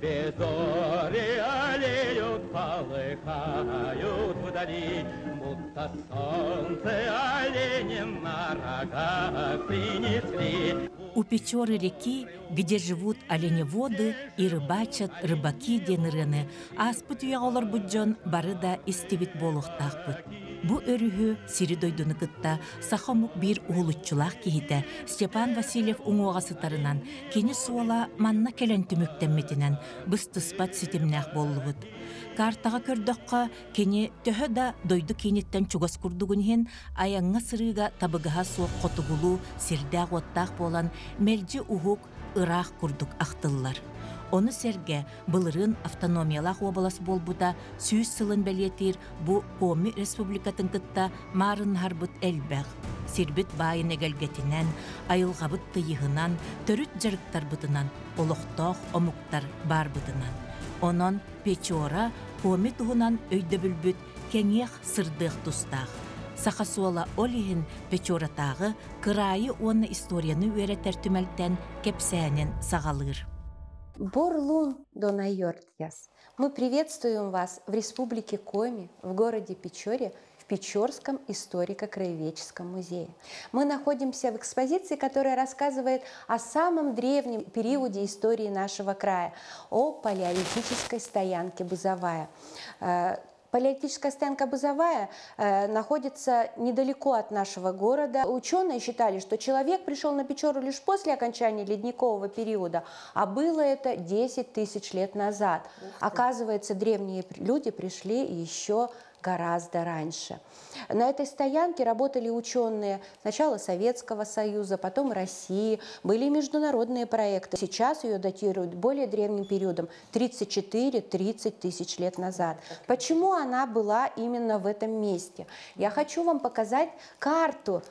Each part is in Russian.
небе зори олеют, полыхают вдали, будто солнце оленем на рогах принесли. У Печоры реки, где живут оленеводы и рыбачат рыбаки денырыны, аспыт уяғолар бұджон бары да истебит болуқтақпыт. Бу өрүхү сиридойдуны кытта сахамук бир уолутчулах кихите Степан Васильев уңуға сытарынан кені суала манна келен түмүктенметінен быстыспат ситимнах боллубут. Картаға көрдөкқа кені төхі да дойду кенеттен чугас курдугунхен аяңға сырыға табыгаға суық қотугулу сирдәг оттақ болан мелжи ухук ырах курдук ақтыллар. Оны серге былырын автономиялах обалас болбуда сүйіс сылын бәлетир бу Коми республикатын кытта марын харбыт әлбәг. Сирбит байын әгәлгетінен, айылғабыт тыйығынан, төрүт жарықтар бытынан, олықтоқ омуктар бар бытынан. Онон Печора Коми туғынан өйді бүлбіт кәңех сырдық тұстақ. Сақасуала олихин Печоратағы кырайы оны историяны өретер түмәлтен кепсәнен сағалыр. Борлун донайортяс. Мы приветствуем вас в Республике Коми, в городе Печоре, в Печорском историко-краеведческом музее. Мы находимся в экспозиции, которая рассказывает о самом древнем периоде истории нашего края, о палеолитической стоянке Бузовая. Палеолитическая стоянка Бузовая находится недалеко от нашего города. Ученые считали, что человек пришел на Печору лишь после окончания ледникового периода, а было это 10 тысяч лет назад. Оказывается, древние люди пришли еще гораздо раньше. На этой стоянке работали ученые сначала Советского Союза, потом России, были международные проекты. Сейчас ее датируют более древним периодом, 34-30 тысяч лет назад. Почему она была именно в этом месте? Я хочу вам показать карту,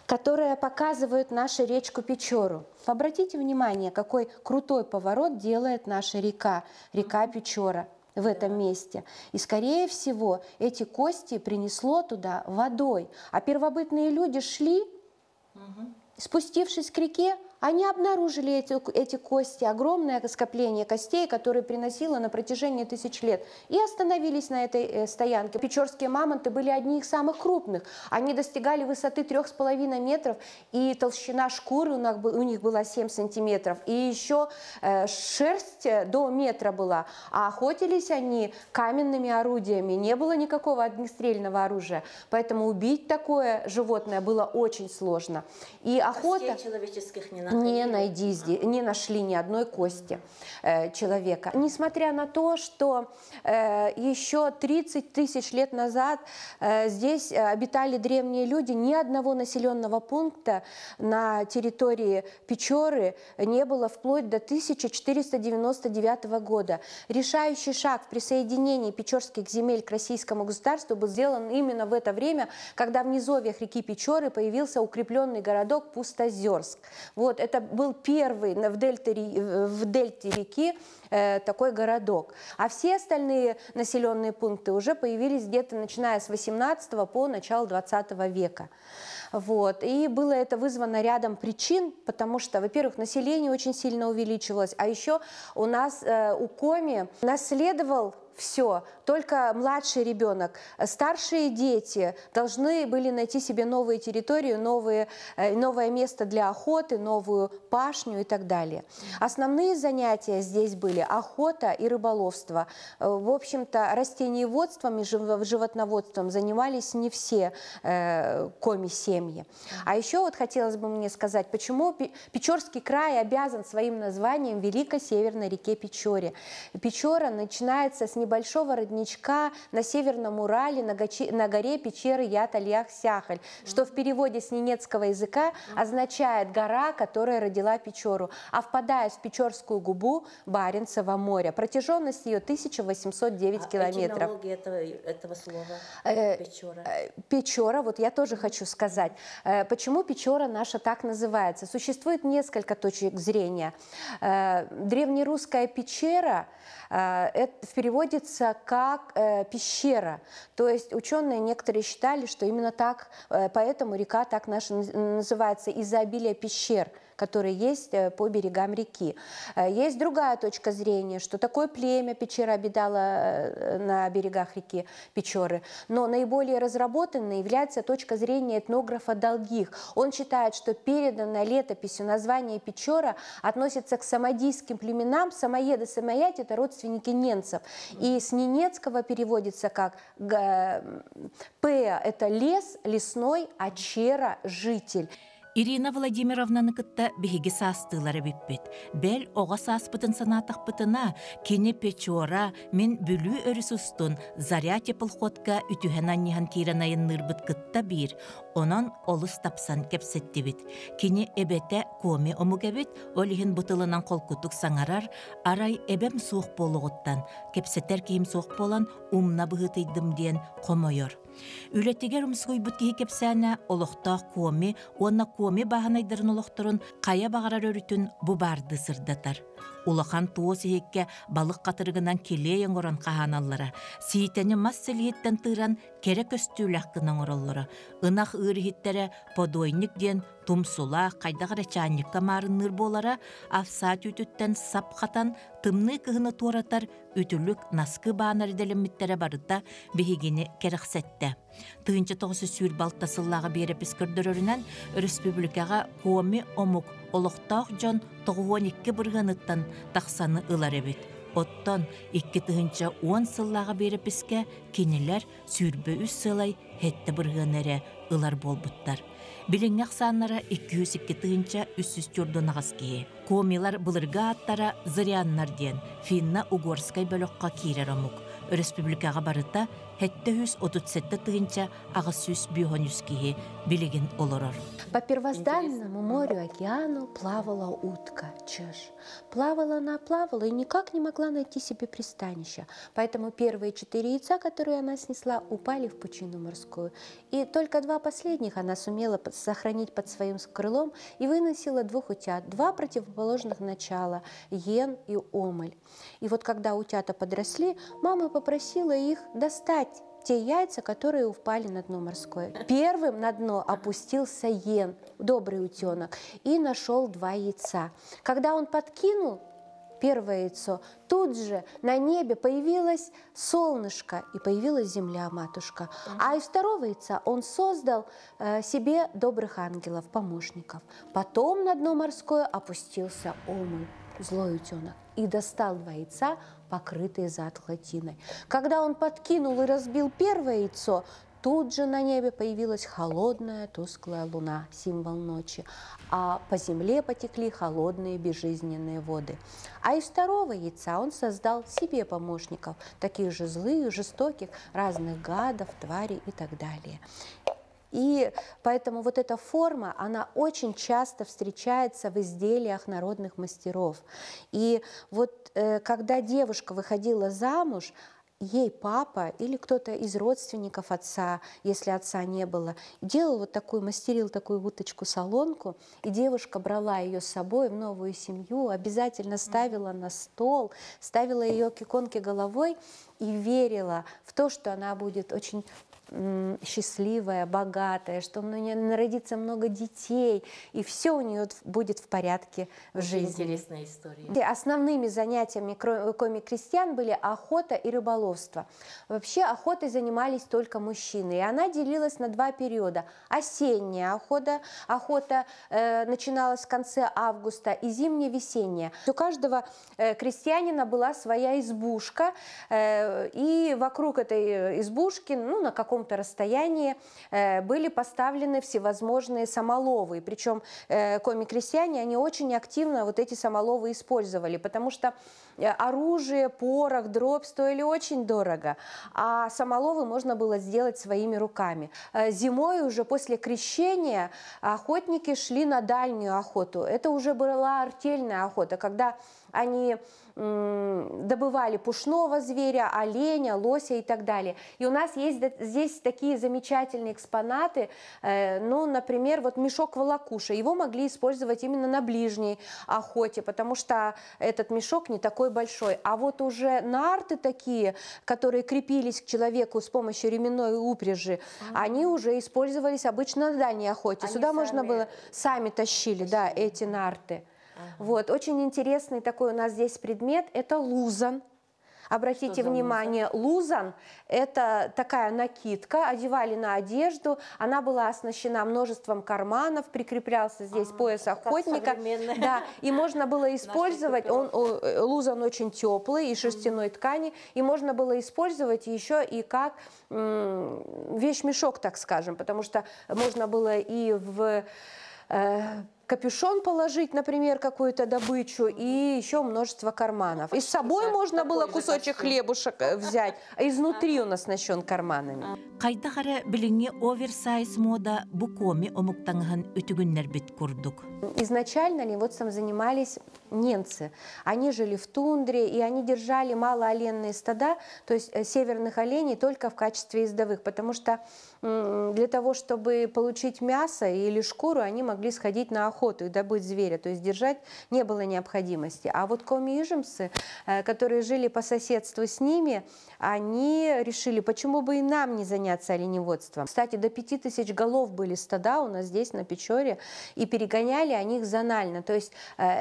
которая показывает нашу речку Печору. Обратите внимание, какой крутой поворот делает наша река Печора в этом месте. И, скорее всего, эти кости принесло туда водой. А первобытные люди шли, спустившись к реке, они обнаружили эти кости, огромное скопление костей, которые приносило на протяжении тысяч лет, и остановились на этой стоянке. Печорские мамонты были одни из самых крупных. Они достигали высоты 3,5 метров, и толщина шкуры у них была 7 сантиметров, и еще шерсть до метра была. А охотились они каменными орудиями, не было никакого огнестрельного оружия, поэтому убить такое животное было очень сложно. И охота... Костей человеческих не нашли ни одной кости человека. Несмотря на то, что еще 30 тысяч лет назад здесь обитали древние люди, ни одного населенного пункта на территории Печоры не было вплоть до 1499 года. Решающий шаг в присоединении печорских земель к российскому государству был сделан именно в это время, когда в низовьях реки Печоры появился укрепленный городок Пустозерск. Вот, это был первый в дельте реки такой городок. А все остальные населенные пункты уже появились где-то начиная с 18 по начало 20 века. Вот. И было это вызвано рядом причин, потому что, во-первых, население очень сильно увеличивалось, а еще у нас у Коми наследовал все, только младший ребенок. Старшие дети должны были найти себе новые территории, новое место для охоты, новую пашню и так далее. Основные занятия здесь были охота и рыболовство. В общем-то, растениеводством и животноводством занимались не все коми-семьи. А еще вот хотелось бы мне сказать, почему Печорский край обязан своим названием Великой Северной реке Печоре. Печора начинается с небольшого родничка на Северном Урале, на горе Печеры Ят-Альях-Сяхаль, что в переводе с ненецкого языка означает «гора, которая родила Печору», а впадает в Печорскую губу Баренцева моря. Протяженность ее 1809 километров. Этимология этого слова Печора? Печора, вот я тоже хочу сказать. Почему Печора наша так называется? Существует несколько точек зрения. Древнерусская печера переводится как пещера. То есть ученые некоторые считали, что именно так, поэтому река так наша называется, из-за обилия пещер, которые есть по берегам реки. Есть другая точка зрения, что такое племя Печеры обитало на берегах реки Печоры. Но наиболее разработанной является точка зрения этнографа Долгих. Он считает, что переданная летописью название Печора относится к самодийским племенам. Самоеды, самояти – это родственники ненцев. И с ненецкого переводится как «пеа» – это лес, лесной, а «чера» – житель. Ирина Владимировнаны кытта биһиги саастыылары биппит. Бел оға сааспытын санаатақпытына кені Печора мен бүлі өрісустун Заря тепылходка үтүхэн аннихан киранайын нырбыт кытта бир. Онан олыс тапсан кепсеттибит. Кені эбете коми омугебит, олихин бутылынан қолкутук саңарар, арай эбем суық болуғыттан. Кепсеттер кейім суық болан умна бұғытыйдым ден қомойор. Үлеттегер умсуй бутки кепсәне олохта коми, онна коми баһанайдырын олохторун кая багарар өрүтүн бу барды сырдатар. Улахан туосы хекке балык катырыгынан келейен оран каханаллара. Сийтени массылиеттен тыран кере көстүүләккынан ороллара. Ынах ырыхиттере подойник ден тумсула кайдагара чаанникка марынныр болара, афсаат үтүттен сапхатан тымны кыһыны туоратар үтүлүк наскы баанар делеммиттере барыта бихигини керексетте. Тыынчы тоғысы сүйір балтасыллағы берепіс көрдірөрінен республикаға коми омук олықтақ жон 92 бұрғаныттан тақсаны ылар әбет. Оттан 2 тыынчы 10 сыллағы берепіске кенелер сүйірбі 3 сылай хетті бұрғанары ылар болбуттар. Билиңнақ саннара 202 тыынча 300 түрден ағаскее. Комилар бұлырға аттара зыряннар ден финна-угорскай бөліққа кейрер омук. Республикаға барыта хетте 137 тыынча ағасүс бүйхонюские билеген олорор. По первозданному морю, океану плавала утка, чеш. Плавала она, плавала и никак не могла найти себе пристанища. Поэтому первые 4 яйца, которые она снесла, упали в пучину морскую. И только 2 последних она сумела сохранить под своим крылом и выносила 2 утят, 2 противоположных начала, йен и омыль. И вот когда утята подросли, мама попросила их достать те яйца, которые упали на дно морское. Первым на дно опустился йен, добрый утенок, и нашел 2 яйца. Когда он подкинул первое яйцо, тут же на небе появилось солнышко и появилась земля-матушка. А из 2-го яйца он создал себе добрых ангелов, помощников. Потом на дно морское опустился омуль, злой утенок, и достал 2 яйца, покрытые затхлой тиной. Когда он подкинул и разбил первое яйцо, тут же на небе появилась холодная тусклая луна, символ ночи, а по земле потекли холодные безжизненные воды. А из 2-го яйца он создал себе помощников, таких же злых, жестоких, разных гадов, тварей и так далее. И поэтому вот эта форма, она очень часто встречается в изделиях народных мастеров. И вот когда девушка выходила замуж, ей папа или кто-то из родственников отца, если отца не было, делал вот такую, мастерил такую уточку-солонку, и девушка брала ее с собой в новую семью, обязательно ставила на стол, ставила ее к иконке головой и верила в то, что она будет очень счастливая, богатая, что у нее народится много детей, и все у нее будет в порядке в жизни. Интересная история. И основными занятиями коми-крестьян были охота и рыболовство. Вообще охотой занимались только мужчины, и она делилась на 2 периода. Осенняя охота начиналась в конце августа, и зимне-весенняя. У каждого крестьянина была своя избушка, и вокруг этой избушки, на каком-то расстоянии были поставлены всевозможные самоловы. Причем коми-крестьяне, они очень активно вот эти самоловы использовали, потому что оружие, порох, дробь стоили очень дорого, а самоловы можно было сделать своими руками. Зимой уже после крещения охотники шли на дальнюю охоту. Это уже была артельная охота, когда они добывали пушного зверя, оленя, лося и так далее. И у нас есть здесь такие замечательные экспонаты, например, вот мешок волокуша. Его могли использовать именно на ближней охоте, потому что этот мешок не такой такой большой. А вот уже нарты такие, которые крепились к человеку с помощью ременной упряжи, они уже использовались обычно на дальней охоте. Сюда можно было, сами тащили, да, эти нарты. Вот, очень интересный такой у нас здесь предмет, это лузан. Обратите внимание, лузан – это такая накидка, одевали на одежду, она была оснащена множеством карманов, прикреплялся здесь пояс охотника. Да, и можно было использовать, лузан очень теплый, из шерстяной ткани, и можно было использовать еще и как вещмешок, так скажем, потому что можно было и в капюшон положить, например, какую-то добычу, и еще множество карманов. И с собой можно было кусочек хлебушек взять, а изнутри он оснащен карманами. Кайдахара билинге оверсайз мода букоми омуктанган ütүгүннер бит курдук. Изначально оленеводством занимались ненцы. Они жили в тундре, и они держали малооленные стада, то есть северных оленей, только в качестве ездовых, потому что для того, чтобы получить мясо или шкуру, они могли сходить на охоту и добыть зверя, то есть держать не было необходимости. А вот коми-ижемцы, которые жили по соседству с ними, они решили, почему бы и нам не заняться оленеводством. Кстати, до 5000 голов были стада у нас здесь на Печоре, и перегоняли они их зонально, то есть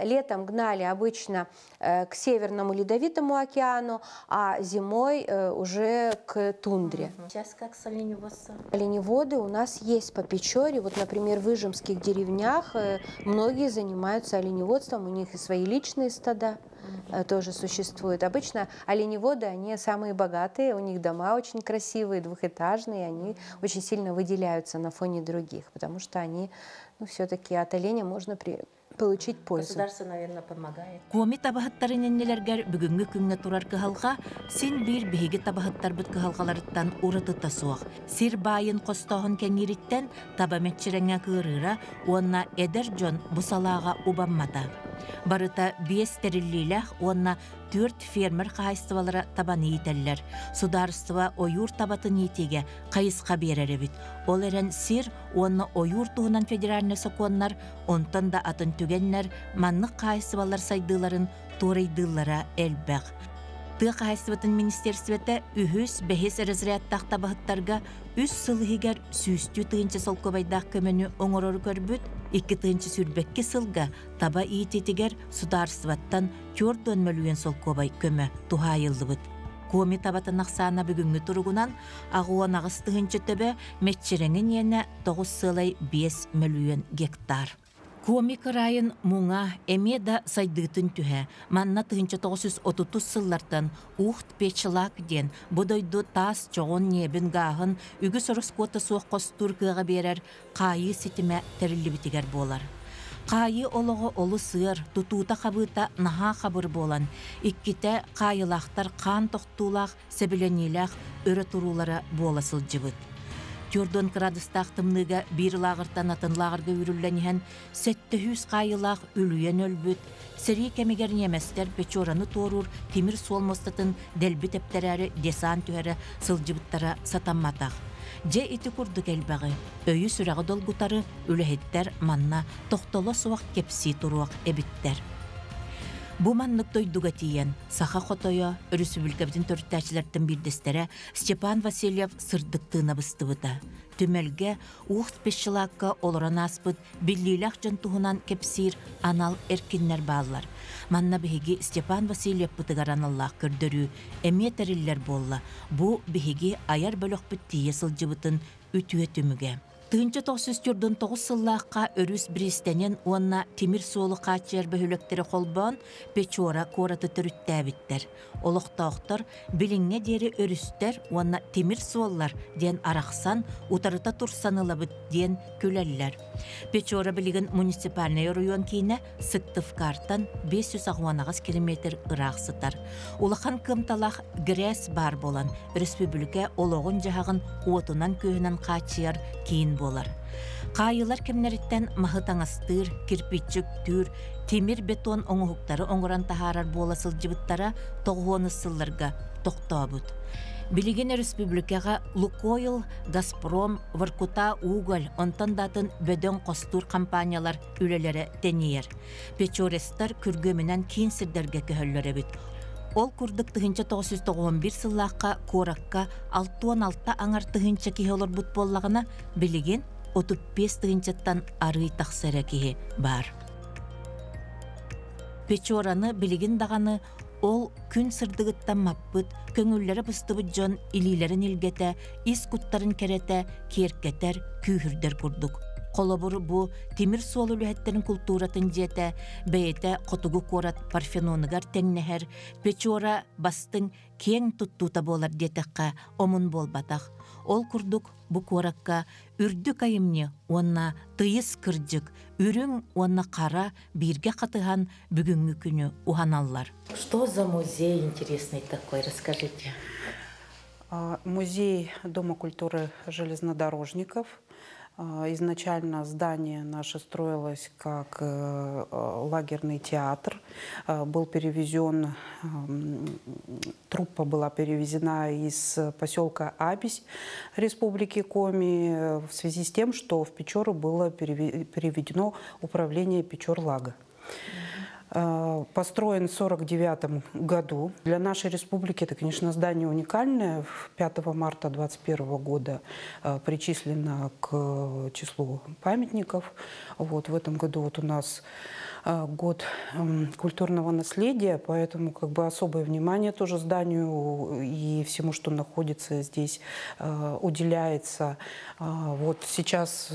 летом гнали обычно к Северному Ледовитому океану, а зимой уже к тундре. Сейчас как с оленеводством? Оленеводы у нас есть по Печоре, вот, например, в Ижемских деревнях многие занимаются оленеводством, у них и свои личные стада тоже существуют. Обычно оленеводы, они самые богатые, у них дома очень красивые, двухэтажные, они очень сильно выделяются на фоне других, потому что они, все-таки от оленя можно получить пользу. Государство, наверное, помогает. Коми табахаттарын эннелергер бүгүнгү күнгө турар кыһалга син бир биһиги табахаттар бит кыһалгаларыттан ураты тасуак. Сир байын костогон кеңириттен табаметчиреңе кырыра, уонна эдер жон бусалаага убаммата. Барыта 5 стериллилях, уонна 4 фермер кайыстыбалара табаны ителлер. Сударыстыва оюр табаты нитеге кайыска береребит. Ол эрен сир, уонна оюр туһунан федеральный соконнар, онтон да атын түгеннер маннык кайыстыбалар сайдыларын турайдыллара элбек. Тык кайыстыбытын министерствете үхүс бехис разрядтах табахыттарга 3 сылыгер сүүстү тыынчы солкобайдах көмөнү оңорор көрбүт, 2 тыынчы сүрбекке сылга таба иитетигер сударстваттан 4 мөлүен солкобай көмө тухайылдыбыт. Коми табатын ақсана бүгүнгү туругунан агуан агыс тыынчы төбө метчереңин ене 9 сылай 5 мөлүен гектар. Коми кырайын муңа эмеда сайдыытын түһэ, манна 1930 сыллартан ухт печылак ден, бодойду тас чоғын небін гағын үгі сорыскота суық қостур кыға берер қайы сетіме тәрілі болар. Қайы олығы олы сыр, тутута қабыта наха қабыр болан, икките қайылақтар қан тоқтулақ, сәбіленелақ өрі турулары боласыл жыбыт. Тюрдон крадыстақтымныға бір лағыртан атын лағырға үрілленген 700 қайылақ үлуен өлбіт, сірі кемегер неместер Печораны торур темір солмостатын дәлбі тәптәрәрі десант үйәрі сылжыбыттара сатамматақ. Же ити күрдік әлбәғі, өйі сүрәғі долгутары үліхеттер манна тоқтолы суақ кепси тұруақ әбіттер. Бу маннык тойдуга тиен, саха хотойо, Республикабдин төрттәчиләртен бирдестері Степан Васильев сырдыктыына быстыбыта. Түмелге уғт пешчылакка олоран аспыт, биллилах жантуғынан кепсир анал эркиннер баллар. Манна бихиги Степан Васильев бытыгаран Аллах көрдөрү, эметериллер болла. Бу бихиги аяр бөлөк бүттие сылжыбытын үтүе түмүге. Тыынчы 909 сыллаққа өрүс бристенен уанна темир суолы қачер бөхіліктері қолбан Печора кораты түріттәбіттер. Олықтауқтар біліңе дері өрістер уанна темир суоллар ден арақсан утарыта турсанылабыт ден күләлілер. Печора білігін муниципальный район кейіне Сыктывкартан 560 километр ырақсытар. Улахан кымталақ грәс бар болан, республика олығын жағын уотынан күйінен қачер кейін болар. Кайылар кемнериттен махытаңастыр, кирпичик түр, темир бетон оңуһуктары оңоран тахарар буола сылжыбыттара тоғуоны сылларга тоқтообут. Билигин республикага Лукойл, Газпром, Воркута, Уголь, онтан датын бөдөн костур компаниялар үлелері тенейер. Печорестар күргөмүнен кейін сирдерге көһөллөрө бүт. Ол курдук тыгынча 991 сыллаққа коракка 6-6 аңар тыгынча кихи олар бут боллагына билигин 35 тыгынчаттан арый тахсыра кихи бар. Печораны билигин даганы ол күн сырдыгыттан маппыт, көңүллері быстыбыт жон илилерин илгете, ис куттарын керете, киеркетер, күйүрдер курдук. Колобуру бу темир суол үлүһеттерин культуратын жете, бейте котугу корат парфеноныгар теңнехер, печора бастың кең туттута болар детекка омун болбатах. Ол курдук бу коракка үрдүк айымне онна тыйыс кыржык, үрүң онна кара бирге катыган бүгүнгү күнү уханаллар. Что за музей интересный такой? Расскажите. Музей Дома культуры железнодорожников. Изначально здание наше строилось как лагерный театр. Был перевезен, труппа была перевезена из поселка Абись Республики Коми в связи с тем, что в Печору было переведено управление Печорлага. Построен в 1949 году. Для нашей республики это, конечно, здание уникальное. 5 марта 2021 года причислено к числу памятников. Вот, в этом году вот у нас год культурного наследия, поэтому как бы особое внимание тоже зданию и всему, что находится здесь, уделяется. Вот сейчас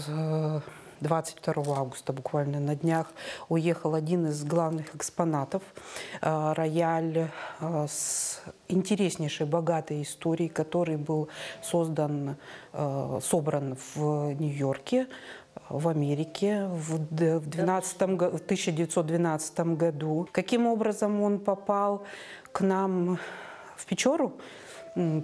22 августа, буквально на днях, уехал один из главных экспонатов, рояль с интереснейшей, богатой историей, который был собран в Нью-Йорке, в Америке в 1912 году. Каким образом он попал к нам в Печору,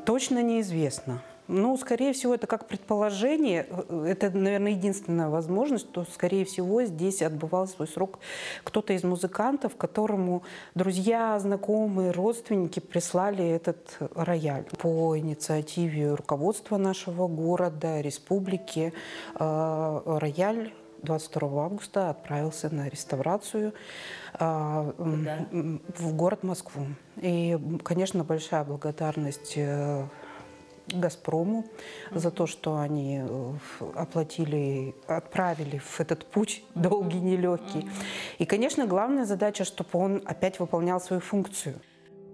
точно неизвестно. Ну, скорее всего, это как предположение. Это, наверное, единственная возможность, что, скорее всего, здесь отбывал свой срок кто-то из музыкантов, которому друзья, знакомые, родственники прислали этот рояль. По инициативе руководства нашего города, республики, рояль 22 августа отправился на реставрацию в город Москву. И, конечно, большая благодарность «Газпрому» за то, что они оплатили, отправили в этот путь долгий, нелегкий. И, конечно, главная задача, чтобы он опять выполнял свою функцию.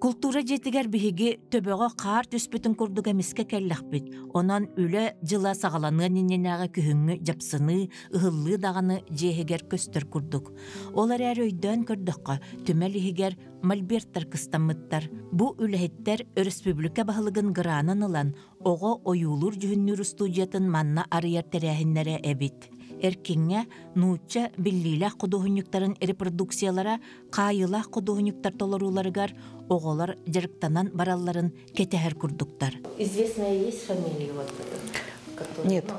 Культура жетигер биһиги төбөгө каар түспүтүн курдуга миске келлахбит. Онон үле жыла сагаланы нененага күһүңү жапсыны, ыһыллы даганы жеһигер көстөр курдук. Олар әрөйдөн көрдөккө түмелихигер мольберттер кыстаммыттар. Бу үлэхиттер республика баһылыгын гыраанын ылан ого оюлур жүһүннүр студиятын манна арыяр терәһиннәре эбит. Эркиңе нууча биллилах кудуһуньюктарын репродукциялара кайылах кудуһуньюктар толоруларыгар оголар жарыктанан баралларын кетеһер курдуктар. Известная есть фамилия вот, Нет,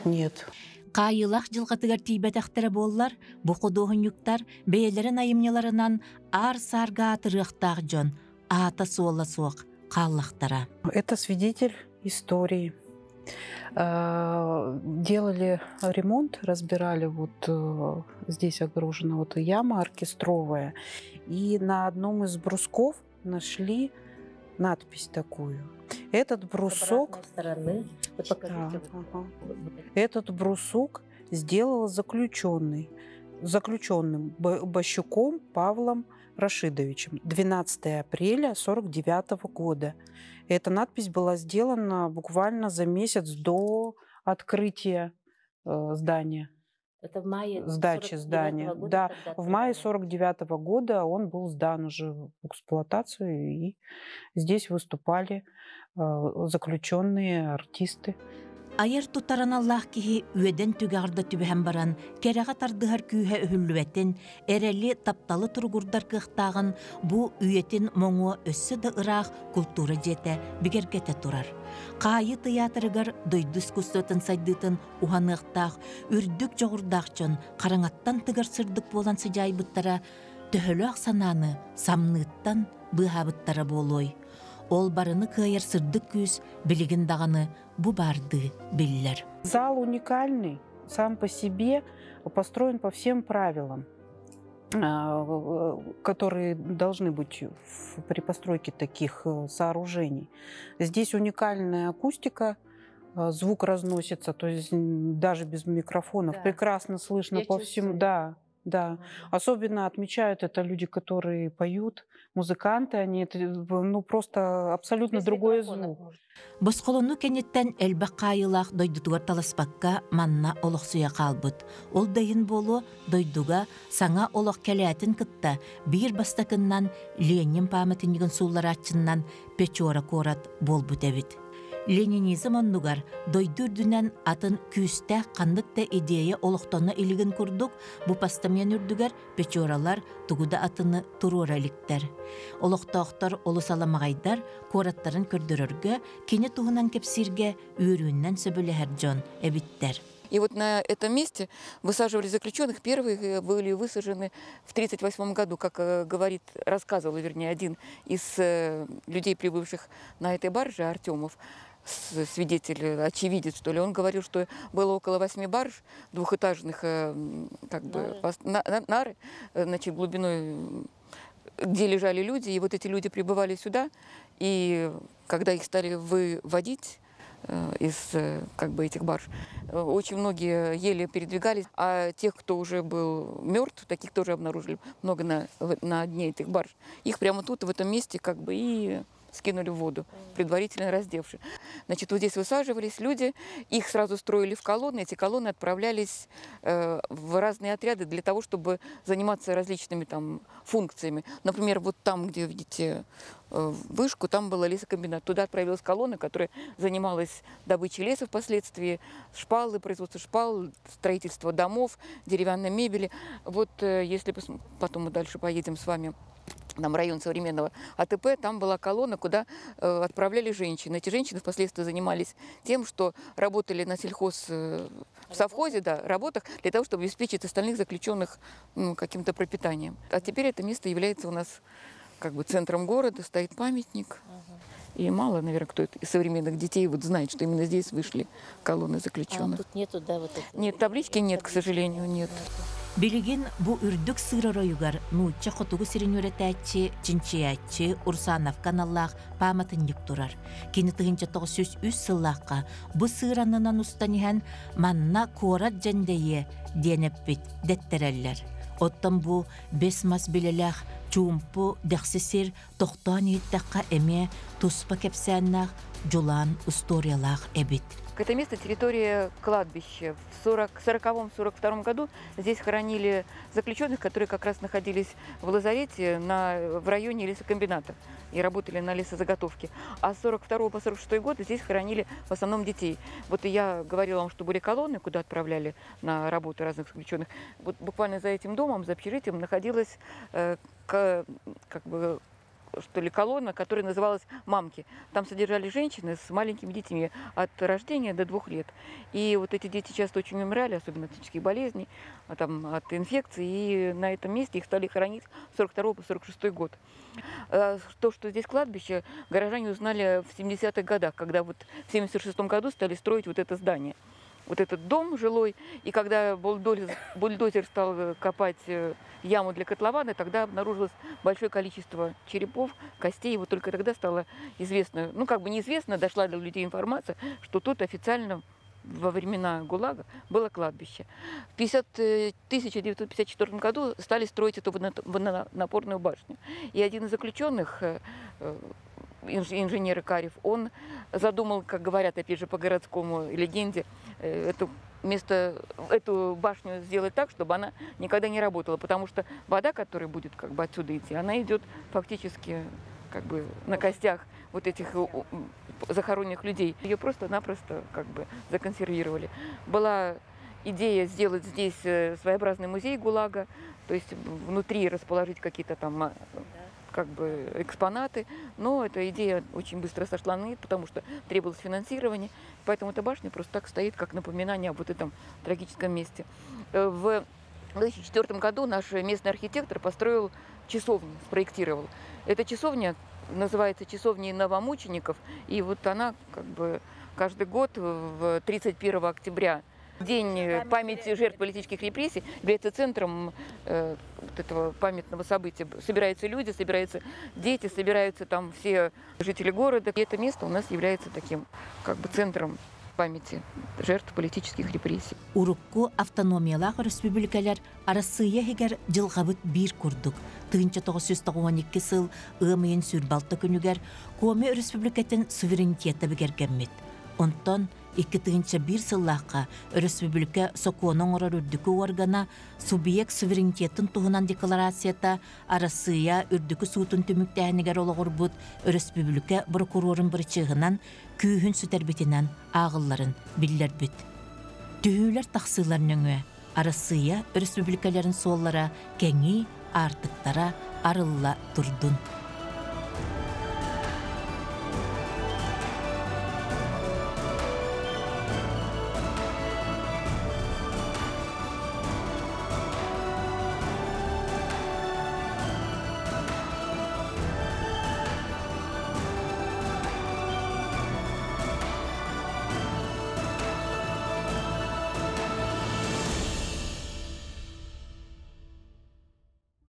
нет. Кайылах жылгатыгар тийбетахтары боллар, бу кудуһуньюктар бэйэлэрин айымняларынан ар-сарга атырыахтаах жон, аата суола суок кааллахтара. Это свидетель истории. Делали ремонт, разбирали, вот здесь огорожена вот яма оркестровая, и на одном из брусков нашли надпись такую. Этот брусок, этот брусок сделал заключенным Бащуком Павлом Рашидовичем 12 апреля 1949 года. Эта надпись была сделана буквально за месяц до открытия здания. Это в мае сдачи здания. Года, да, в мае 1949 года он был сдан уже в эксплуатацию, и здесь выступали заключенные артисты. Айыр тутаран Аллах киһи үөден түгәрдә түбәһен баран, кәрәгә тардыһар күйһә өһүллүбәтен, эрәли тапталы тургурдар кыхтагын бу үетин моңо өссө да ыраах культура жете бигергете турар. Кайы театрыгар дойдус кустотын сайдытын уханыктах, үрдүк жогурдакчын, караңаттан тыгар сырдык болан сыжайбыттара, төһөлөк сананы самныттан быһабыттара болой. Ол барыны кыйыр сырдык күз билигин даганы бу барды биллер. Зал уникальный, сам по себе, построен по всем правилам, которые должны быть при постройке таких сооружений. Здесь уникальная акустика, звук разносится, то есть даже без микрофонов, да. Прекрасно слышно по всему. Да. Да, особенно отмечают это люди, которые поют, музыканты, они это, ну, просто абсолютно другой звук. Босқолону кенеттен элбақ қайылақ дойдутугар таласпаққа манна олық суя қалбыт. Ол дайын болу дойдуга саңа олық кәләтін кытта бір бастакыннан Ленин памятынығын сулар атчыннан печора корат болбут эбит. Ленинизм оннугар дойдурдунан атын күүстә кандыкта идея олықтаны илигин курдук, бу постамен үрдүгер печоралар тугуда атыны турураликтер. Олықтақтар олусаламагайдар кораттарын көрдөрөргө, кене туһунан кепсирге үйрүүннән сөбөлөһөр жон эбиттер. И вот на этом месте высаживали заключенных. Первые были высажены в 1938 году, как рассказывал, вернее, один из людей, прибывших на этой барже, Артемов, свидетель, очевидец, что ли. Он говорил, что было около 8 барж, двухэтажных, как бы, нары, значит, глубиной, где лежали люди. И вот эти люди прибывали сюда, и когда их стали выводить из как бы этих барж, очень многие еле передвигались, а тех, кто уже был мертв, таких тоже обнаружили много на дне этих барж. Их прямо тут, в этом месте, как бы и скинули в воду, предварительно раздевши. Значит, вот здесь высаживались люди, их сразу строили в колонны, эти колонны отправлялись в разные отряды для того, чтобы заниматься различными там функциями. Например, вот там, где видите вышку, там был лесокомбинат. Туда отправилась колонна, которая занималась добычей леса впоследствии, шпалы, производство шпал, строительство домов, деревянной мебели. Вот если потом мы дальше поедем с вами, там район современного АТП, там была колонна, куда отправляли женщин. Эти женщины впоследствии занимались тем, что работали на в совхозе, да, работах, для того, чтобы обеспечить остальных заключенных каким-то пропитанием. А теперь это место является у нас как бы центром города, стоит памятник. И мало, наверное, кто из современных детей вот знает, что именно здесь вышли колонны заключенных. А тут нету, да, вот это? Нет, таблички нет, к сожалению, нет. Билигин бу үрдүк сыроройугар нуучча хотугу сиринюретәчи, чинчиячи, Урсанов каналлах памятынник турар. Кини тыгынча 903 сыллаққа бу сыранынан устанихан манна корат жандайы денеппит деттереллер. Оттан бу бесмас билелях чумпу дәхсесер тоқтан еттаққа эме туспа кепсәннах жулан историялах эбит. Это место территория кладбища. В 1940-1942 году здесь хоронили заключенных, которые как раз находились в лазарете в районе лесокомбината и работали на лесозаготовке. А с 1942 по 1946 год здесь хоронили в основном детей. Вот и я говорила вам, что были колонны, куда отправляли на работу разных заключенных. Вот буквально за этим домом, за общежитием находилась как бы что ли, колонна, которая называлась «Мамки». Там содержали женщины с маленькими детьми от рождения до 2 лет. И вот эти дети часто очень умирали, особенно от психических болезней, там, от инфекций. И на этом месте их стали хоронить с 1942 по 1946 год. То, что здесь кладбище, горожане узнали в 70-х годах, когда вот в 1976 году стали строить вот это здание. Вот этот дом жилой, и когда бульдозер стал копать яму для котлована, тогда обнаружилось большое количество черепов, костей, и вот только тогда стало известно, ну как бы неизвестно, дошла до людей информация, что тут официально во времена ГУЛАГа было кладбище. В 1954 году стали строить эту водонапорную башню, и один из заключенных, инженер Икарев, он задумал, как говорят, опять же, по городскому легенде, эту башню сделать так, чтобы она никогда не работала, потому что вода, которая будет как бы отсюда идти, она идет фактически как бы на костях вот этих захороненных людей. Ее просто-напросто как бы законсервировали. Была идея сделать здесь своеобразный музей ГУЛАГа, то есть внутри расположить какие-то там как бы экспонаты, но эта идея очень быстро сошла на нет, потому что требовалось финансирование, поэтому эта башня просто так стоит, как напоминание об вот этом трагическом месте. В 2004 году наш местный архитектор построил часовню, спроектировал. Эта часовня называется часовней новомучеников, и вот она как бы каждый год в 31 октября, День памяти жертв политических репрессий, является центром вот этого памятного события. Собираются люди, собираются дети, собираются там все жители города. И это место у нас является таким как бы центром памяти жертв политических репрессий. Урукку автономиялах республикалар арасыя хигер жылғабыт бир курдук. 1992 сыл ымыйын сүрбалты күнүгер Коми республикатын суверенитеті бігергенмет. Онтон 2001 сыллаққа республика сокуонон орар үрдікі органа субъект суверенитетін туғынан декларацията арасыя үрдікі суутын түміктәхінігер олығыр бұд республика прокурорын бірчіғынан күйін сүтәрбетінен ағылларын білдер бүт. Түйілер тақсыларын өңі арасыя республикаларын соллара кәңі артықтара арылла тұрдын.